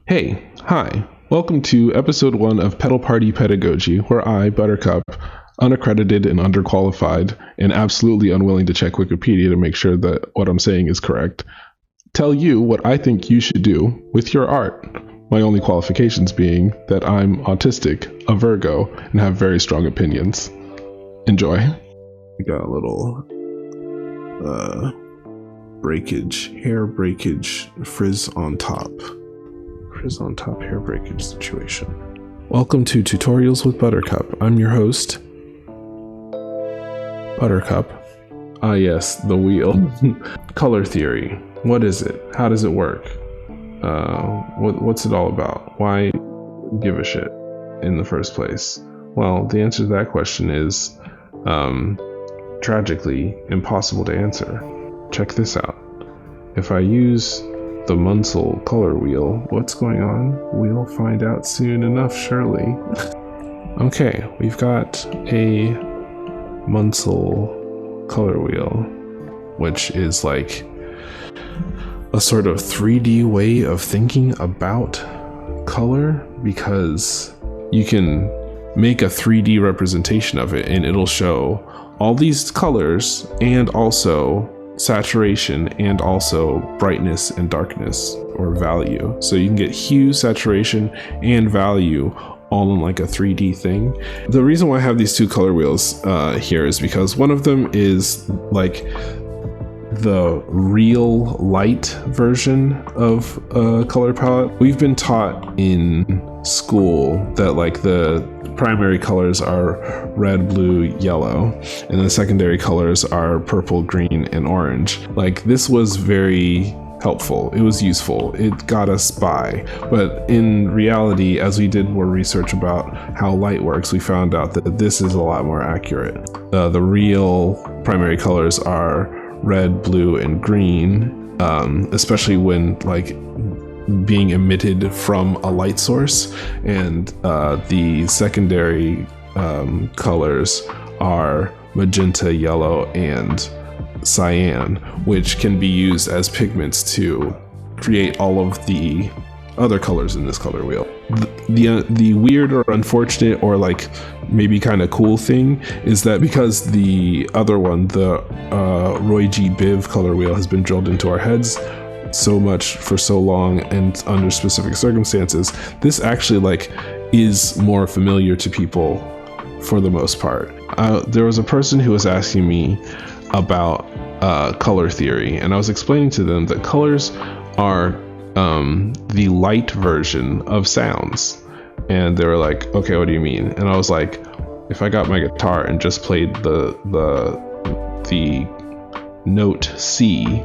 Hey, hi. Welcome to episode 1 of Petal Party Pedagogy, where I, Buttercup, unaccredited and underqualified, and absolutely unwilling to check Wikipedia to make sure that what I'm saying is correct, tell you what I think you should do with your art. My only qualifications being that I'm autistic, a Virgo, and have very strong opinions. Enjoy. We got a little hair breakage, frizz on top hair breakage situation. Welcome to Tutorials with Buttercup. I'm your host, Buttercup. Ah yes, the wheel. Color theory. What is it? How does it work? What's it all about? Why give a shit in the first place? Well, the answer to that question is tragically impossible to answer. Check this out. If I use the Munsell color wheel, what's going on? We'll find out soon enough, surely. Okay, we've got a Munsell color wheel, which is like a sort of 3D way of thinking about color, because you can make a 3D representation of it and it'll show all these colors and also saturation and also brightness and darkness or value. So you can get hue, saturation, and value all in like a 3D thing. The reason why I have these two color wheels here is because one of them is like the real light version of a color palette. We've been taught in school that like the primary colors are red, blue, yellow, and the secondary colors are purple, green, and orange. Like, this was very helpful. It was useful. It got us by. But in reality, as we did more research about how light works, we found out that this is a lot more accurate. The real primary colors are red, blue, and green, especially when like being emitted from a light source, and the secondary colors are magenta, yellow, and cyan, which can be used as pigments to create all of the other colors in this color wheel. The weird or unfortunate or like maybe kind of cool thing is that because the other one, the Roy G. Biv color wheel, has been drilled into our heads so much for so long and under specific circumstances, this actually like is more familiar to people for the most part. There was a person who was asking me about color theory, and I was explaining to them that colors are the light version of sounds, and they were like, okay, what do you mean? And I was like, if I got my guitar and just played the note C,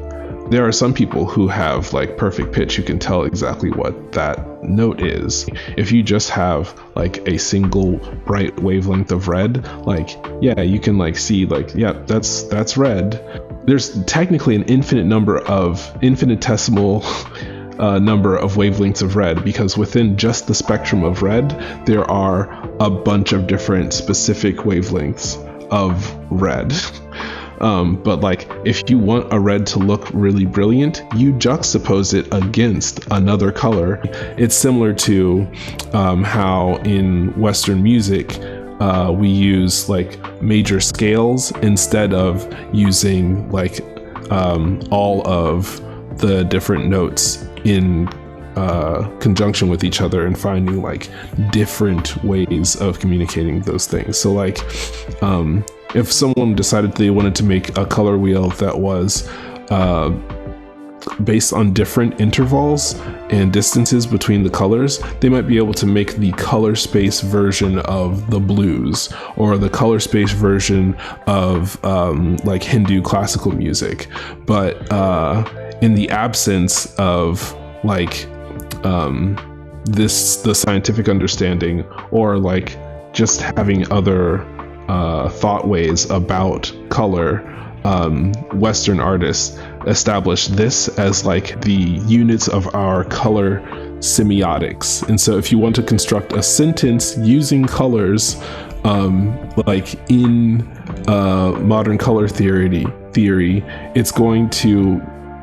there are some people who have like perfect pitch who can tell exactly what that note is. If you just have like a single bright wavelength of red, like, yeah, you can like see like, yeah, that's red. There's technically an infinitesimal number of wavelengths of red, because within just the spectrum of red, there are a bunch of different specific wavelengths of red. But like, if you want a red to look really brilliant, you juxtapose it against another color. It's similar to how in Western music we use like major scales instead of using like all of the different notes in conjunction with each other and finding like different ways of communicating those things. So like if someone decided they wanted to make a color wheel that was based on different intervals and distances between the colors, they might be able to make the color space version of the blues, or the color space version of like Hindu classical music. But in the absence of like the scientific understanding, or like just having other thought ways about color, Western artists established this as like the units of our color semiotics. And so if you want to construct a sentence using colors, like in modern color theory, it's going to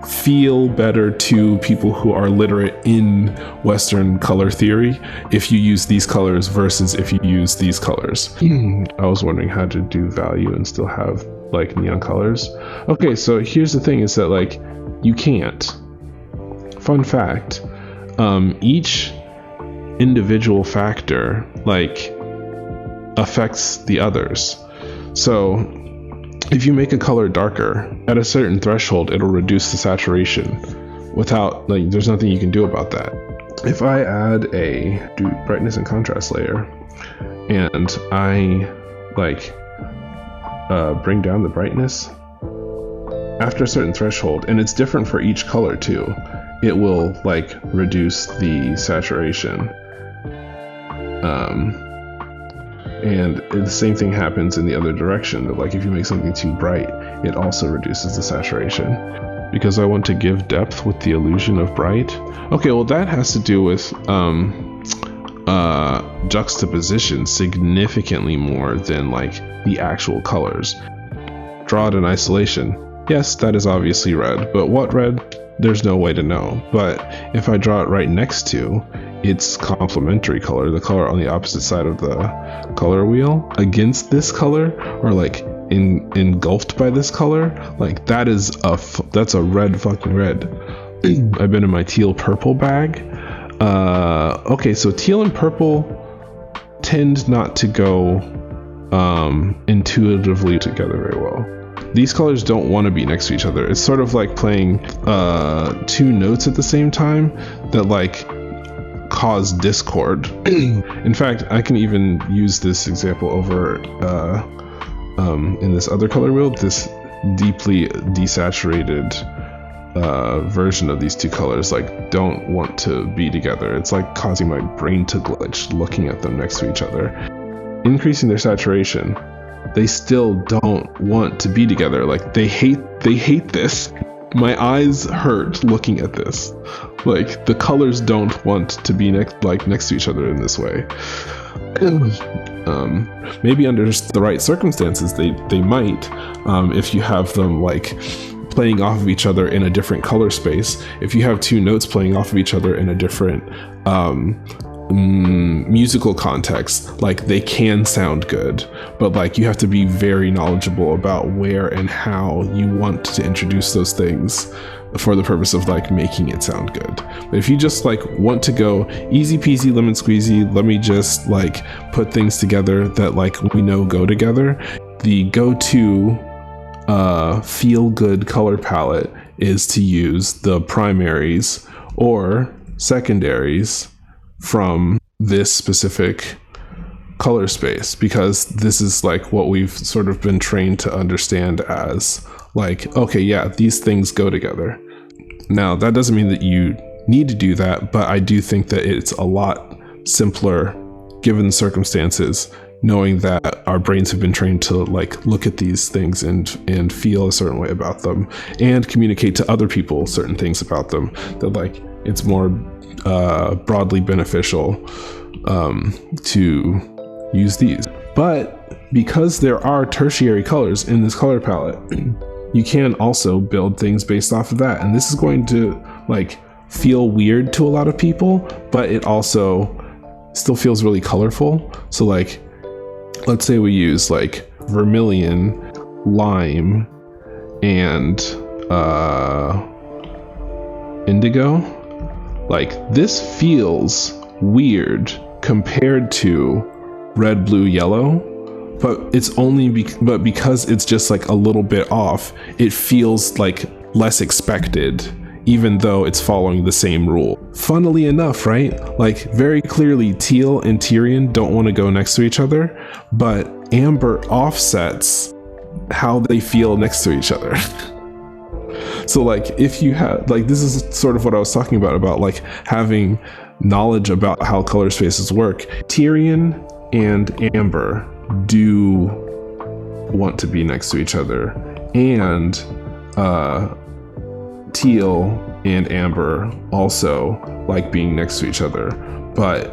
feel better to people who are literate in Western color theory if you use these colors versus if you use these colors. I was wondering how to do value and still have like neon colors. Okay, so here's the thing is that like you can't. Fun fact, each individual factor like affects the others. So if you make a color darker at a certain threshold, it'll reduce the saturation without like there's nothing you can do about that. If I add a brightness and contrast layer and I like bring down the brightness after a certain threshold, and it's different for each color too, it will like reduce the saturation. And the same thing happens in the other direction, that like if you make something too bright, it also reduces the saturation. Because I want to give depth with the illusion of bright. Okay, well that has to do with juxtaposition significantly more than like the actual colors. Draw it in isolation. Yes, that is obviously red, but what red? There's no way to know. But if I draw it right next to its complementary color, the color on the opposite side of the color wheel, against this color, or like engulfed by this color, like that's a red fucking red. I've been in my teal purple bag. Okay, so teal and purple tend not to go intuitively together very well. These colors don't want to be next to each other. It's sort of like playing two notes at the same time that like cause discord. In fact, I can even use this example over in this other color wheel, this deeply desaturated version of these two colors like don't want to be together. It's like causing my brain to glitch looking at them next to each other. Increasing their saturation, they still don't want to be together. Like they hate this. My eyes hurt looking at this. Like the colors don't want to be next to each other in this way. Maybe under the right circumstances they might, if you have them like playing off of each other in a different color space. If you have two notes playing off of each other in a different musical context, like they can sound good, but like you have to be very knowledgeable about where and how you want to introduce those things for the purpose of like making it sound good. But if you just like want to go easy peasy lemon squeezy, let me just like put things together that like we know go together, the go-to feel good color palette is to use the primaries or secondaries from this specific color space, because this is like what we've sort of been trained to understand as like, okay, yeah, these things go together. Now, that doesn't mean that you need to do that, but I do think that it's a lot simpler given the circumstances, knowing that our brains have been trained to like look at these things and feel a certain way about them and communicate to other people certain things about them, that like it's more broadly beneficial to use these. But because there are tertiary colors in this color palette, you can also build things based off of that. And this is going to like feel weird to a lot of people, but it also still feels really colorful. So like, let's say we use like vermilion, lime, and indigo. Like this feels weird compared to red, blue, yellow, but it's only but because it's just like a little bit off, it feels like less expected, even though it's following the same rule. Funnily enough, right? Like very clearly teal and Tyrian don't want to go next to each other, but amber offsets how they feel next to each other. So like if you have like, this is sort of what I was talking about like having knowledge about how color spaces work. Tyrian and amber do want to be next to each other, and teal and amber also like being next to each other, but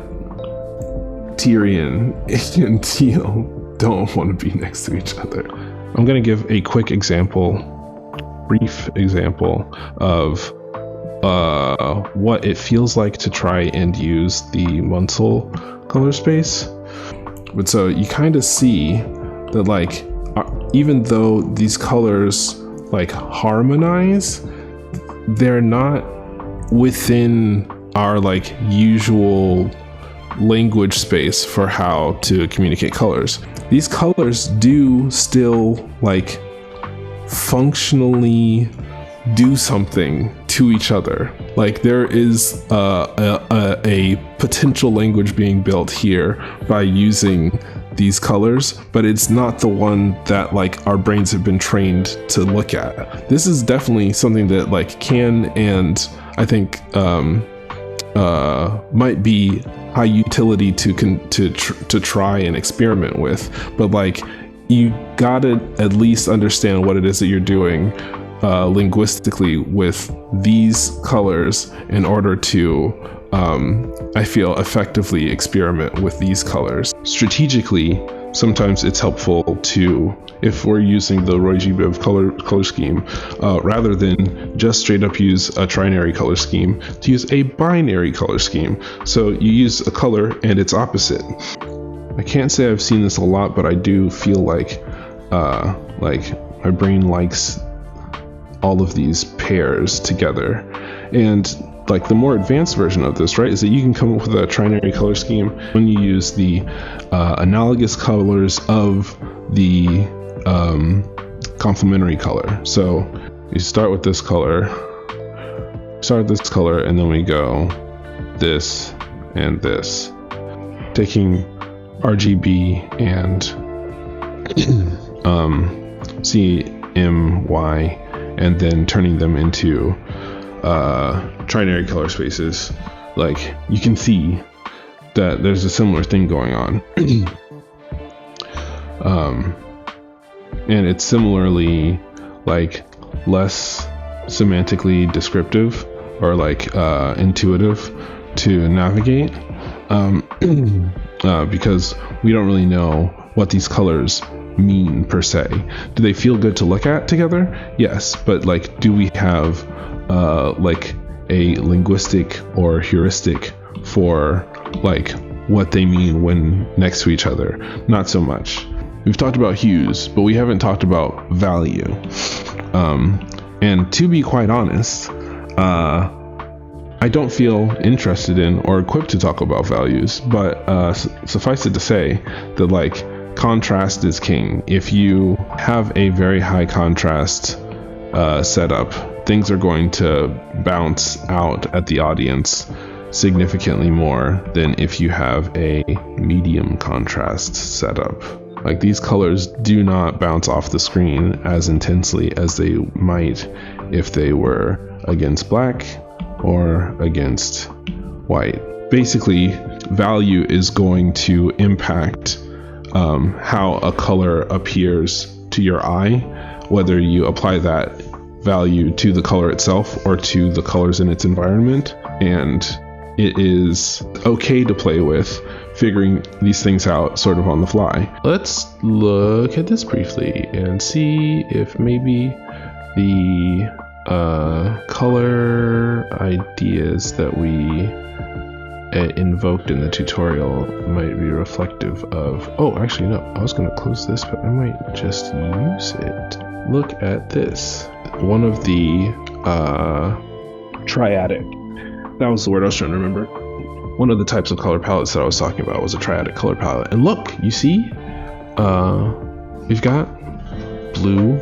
Tyrian and teal don't want to be next to each other. I'm going to give a quick example brief example of what it feels like to try and use the Munsell color space. But so you kind of see that, like, even though these colors like harmonize, they're not within our like usual language space for how to communicate colors. These colors do still like functionally do something to each other. Like there is a potential language being built here by using these colors, but it's not the one that like our brains have been trained to look at. This is definitely something that like can, and I think might be high utility to try and experiment with, but like you gotta at least understand what it is that you're doing linguistically with these colors in order to I feel effectively experiment with these colors. Strategically, sometimes it's helpful to, if we're using the Roy G. Biv color scheme, rather than just straight up use a trinary color scheme, to use a binary color scheme. So you use a color and its opposite. I can't say I've seen this a lot, but I do feel like my brain likes all of these pairs together. And like the more advanced version of this, right, is that you can come up with a trinary color scheme when you use the analogous colors of the complementary color. So you start with this color, and then we go this and this, taking RGB and CMY and then turning them into trinary color spaces. Like you can see that there's a similar thing going on. And it's similarly like less semantically descriptive or like intuitive to navigate, because we don't really know what these colors mean per se. Do they feel good to look at together? Yes, but like do we have like a linguistic or heuristic for like what they mean when next to each other? Not so much. We've talked about hues, but we haven't talked about value. And to be quite honest, I don't feel interested in or equipped to talk about values, but suffice it to say that like contrast is king. If you have a very high contrast setup, things are going to bounce out at the audience significantly more than if you have a medium contrast setup. Like these colors do not bounce off the screen as intensely as they might if they were against black or against white. Basically, value is going to impact how a color appears to your eye, whether you apply that value to the color itself or to the colors in its environment. And it is okay to play with figuring these things out sort of on the fly. Let's look at this briefly and see if maybe the color ideas that we invoked in the tutorial might be reflective of, oh, actually no, I was going to close this, but I might just use it. Look at this. One of the triadic, that was the word I was trying to remember. One of the types of color palettes that I was talking about was a triadic color palette. And look, you see, we've got blue,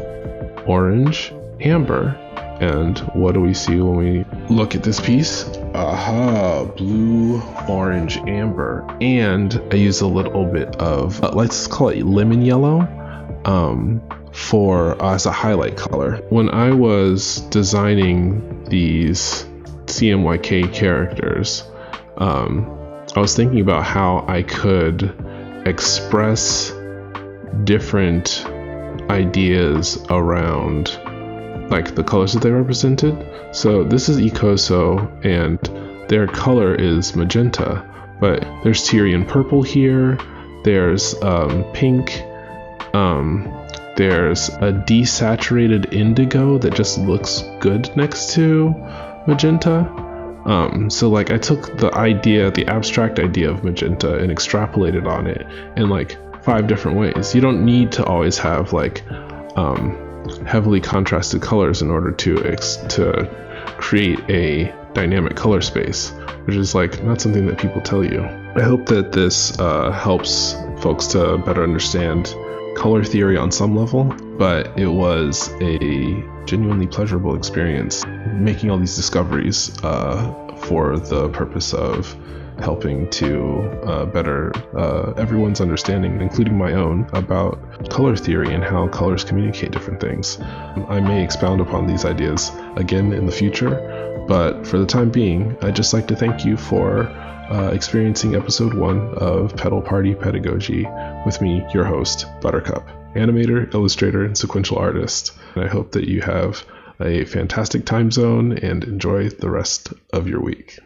orange, amber. And what do we see when we look at this piece? Aha, blue, orange, amber. And I use a little bit of, let's call it lemon yellow, as a highlight color. When I was designing these CMYK characters, I was thinking about how I could express different ideas around like the colors that they represented. So this is Ecoso and their color is magenta, but there's Tyrian purple here, there's pink, There's a desaturated indigo that just looks good next to magenta. So like I took the abstract idea of magenta and extrapolated on it in like 5 different ways. You don't need to always have like heavily contrasted colors in order to create a dynamic color space, which is like not something that people tell you. I hope that this helps folks to better understand color theory on some level, but it was a genuinely pleasurable experience making all these discoveries for the purpose of helping to better everyone's understanding, including my own, about color theory and how colors communicate different things. I may expound upon these ideas again in the future, but for the time being, I'd just like to thank you for experiencing episode 1 of Petal Party Pedagogy with me, your host, Buttercup, animator, illustrator, and sequential artist. And I hope that you have a fantastic time zone and enjoy the rest of your week.